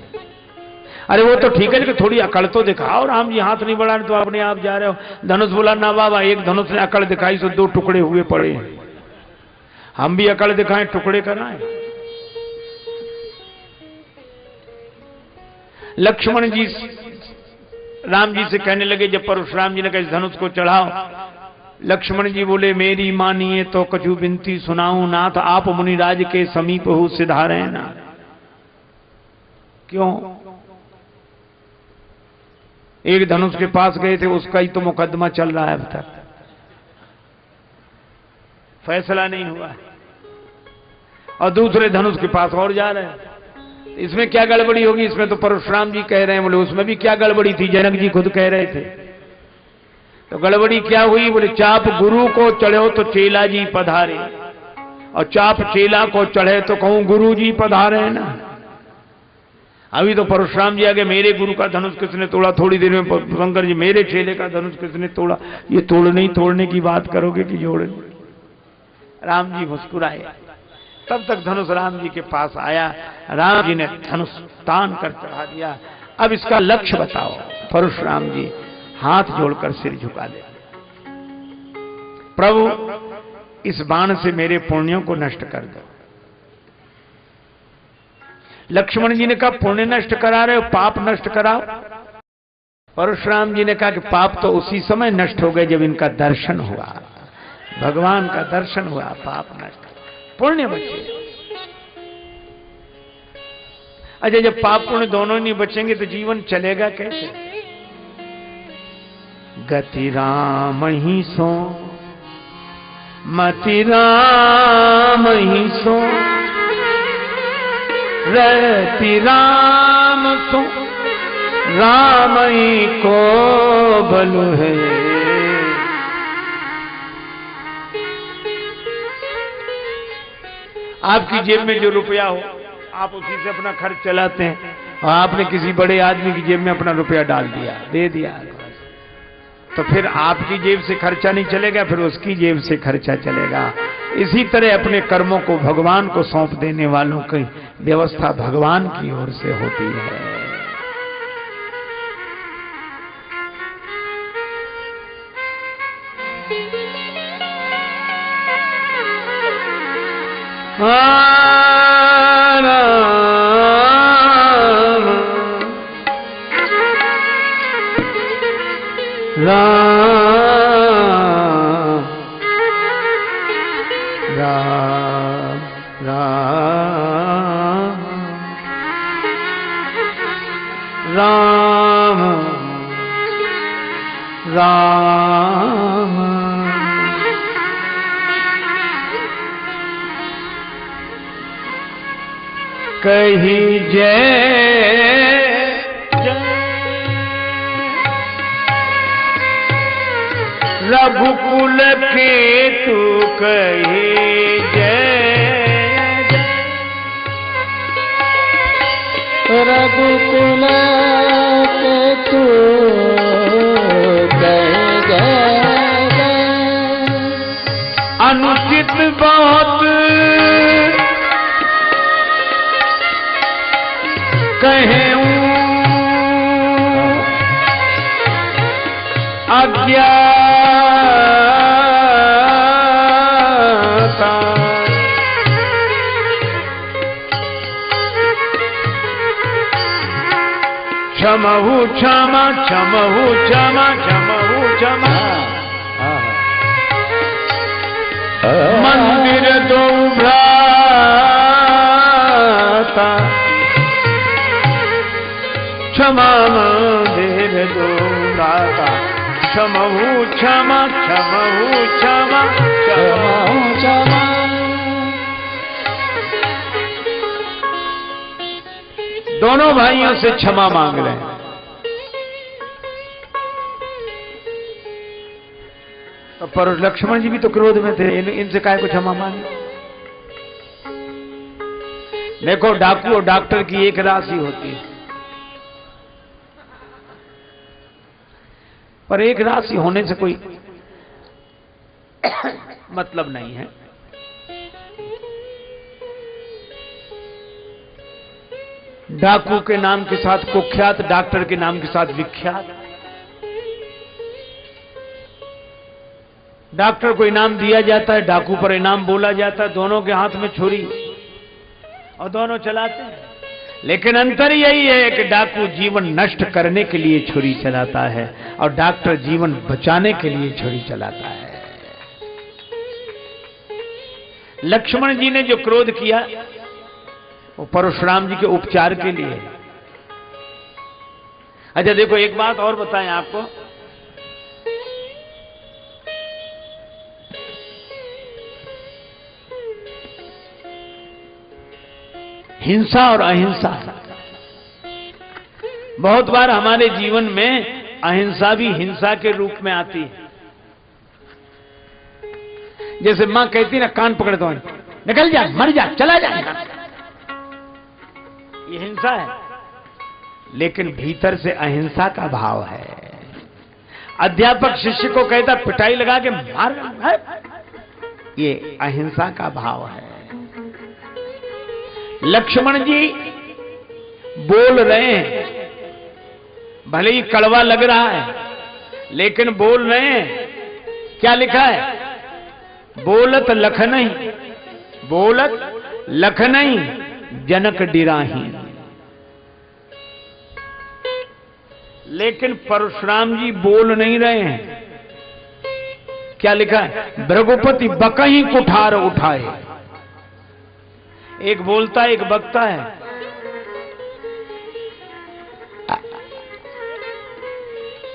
Speaker 1: अरे वो तो ठीक है कि थोड़ी अकड़ तो दिखाओ, राम जी हाथ नहीं बढ़ा रहे तो अपने आप जा रहे हो। धनुष बोला ना बाबा, एक धनुष ने अकड़ दिखाई तो दो टुकड़े हुए पड़े हैं, हम भी अकड़ दिखाएं, टुकड़े कराएं। लक्ष्मण जी राम जी से कहने लगे, जब परशुराम जी ने कहा इस धनुष को चढ़ाओ, लक्ष्मण जी बोले मेरी मानिए तो कछु बिनती सुनाऊं, नाथ आप मुनिराज के समीप हो सिधारे ना। क्यों? एक धनुष के पास गए थे, उसका ही तो मुकदमा चल रहा है, अब तक फैसला नहीं हुआ, और दूसरे धनुष के पास और जा रहे हैं। इसमें क्या गड़बड़ी होगी? इसमें तो परशुराम जी कह रहे हैं। बोले उसमें भी क्या गड़बड़ी थी, जनक जी खुद कह रहे थे। तो गड़बड़ी क्या हुई? बोले चाप गुरु को चढ़ो तो चेला जी पधारे, और चाप चेला को चढ़े तो कहूं गुरु जी पधारे ना। अभी तो परशुराम जी आगे मेरे गुरु का धनुष किसने तोड़ा, थोड़ी देर में शंकर जी मेरे चेले का धनुष किसने तोड़ा। ये तोड़ने तोड़ने की बात करोगे कि जोड़ने? राम जी मुस्कुराए। तब तक धनुष राम जी के पास आया, राम जी ने धनुष तान कर चढ़ा दिया। अब इसका लक्ष्य बताओ। परशुराम जी हाथ जोड़कर सिर झुका दे, प्रभु इस बाण से मेरे पुण्यों को नष्ट कर दो। लक्ष्मण जी ने कहा पुण्य नष्ट करा रहे हो, पाप नष्ट कराओ। परशुराम जी ने कहा कि पाप तो उसी समय नष्ट हो गए जब इनका दर्शन हुआ, भगवान का दर्शन हुआ, पाप नष्ट, पुण्य बचे। अच्छा, जब पाप पुण्य दोनों नहीं बचेंगे तो जीवन चलेगा कैसे? गति राम ही सो मति राम ही सो, रति राम सो राम ही को बलु है। आपकी जेब में जो रुपया हो आप उसी से अपना खर्च चलाते हैं, और आपने किसी बड़े आदमी की जेब में अपना रुपया डाल दिया, दे दिया, तो फिर आपकी जेब से खर्चा नहीं चलेगा, फिर उसकी जेब से खर्चा चलेगा। इसी तरह अपने कर्मों को भगवान को सौंप देने वालों की व्यवस्था भगवान की ओर से होती है। कही जय रघुकुल के तू, कही जय
Speaker 2: रघुकुल के तू, कही जय।
Speaker 1: अनुचित बहुत कहूं अज्ञाता, क्षमहु क्षमा क्षमहु क्षमा क्षमहु क्षमा। मंदिर दो भ्राता, क्षमा मंदिर दो भ्राता, क्षमहु क्षमा क्षमहु क्षमा क्षमहु क्षमा। दोनों भाइयों से क्षमा मांग रहे हैं। पर लक्ष्मण जी भी तो क्रोध में थे, इनसे काहे को क्षमा मांगे? देखो, डाकू और डॉक्टर की एक राशि होती है, पर एक राशि होने से कोई मतलब नहीं है। डाकू के नाम के साथ कुख्यात, डॉक्टर के नाम के साथ विख्यात। डॉक्टर को इनाम दिया जाता है, डाकू पर इनाम बोला जाता है। दोनों के हाथ में छुरी और दोनों चलाते हैं, लेकिन अंतर यही है कि डाकू जीवन नष्ट करने के लिए छुरी चलाता है और डॉक्टर जीवन बचाने के लिए छुरी चलाता है। लक्ष्मण जी ने जो क्रोध किया वो परशुराम जी के उपचार के लिए। अच्छा देखो, एक बात और बताएं आपको, हिंसा और अहिंसा। बहुत बार हमारे जीवन में अहिंसा भी हिंसा के रूप में आती है। जैसे मां कहती ना, कान पकड़ दो, निकल जा, मर जा, चला जा, ये हिंसा है, लेकिन भीतर से अहिंसा का भाव है। अध्यापक शिष्य को कहता पिटाई लगा के मार, ये अहिंसा का भाव है। लक्ष्मण जी बोल रहे हैं, भले ही कड़वा लग रहा है, लेकिन बोल रहे हैं। क्या लिखा है? बोलत लखनई, बोलत लखनई जनक डिराही। लेकिन परशुराम जी बोल नहीं रहे हैं। क्या लिखा है? भृगुपति बकही कुठार उठाए। एक बोलता है, एक बकता है।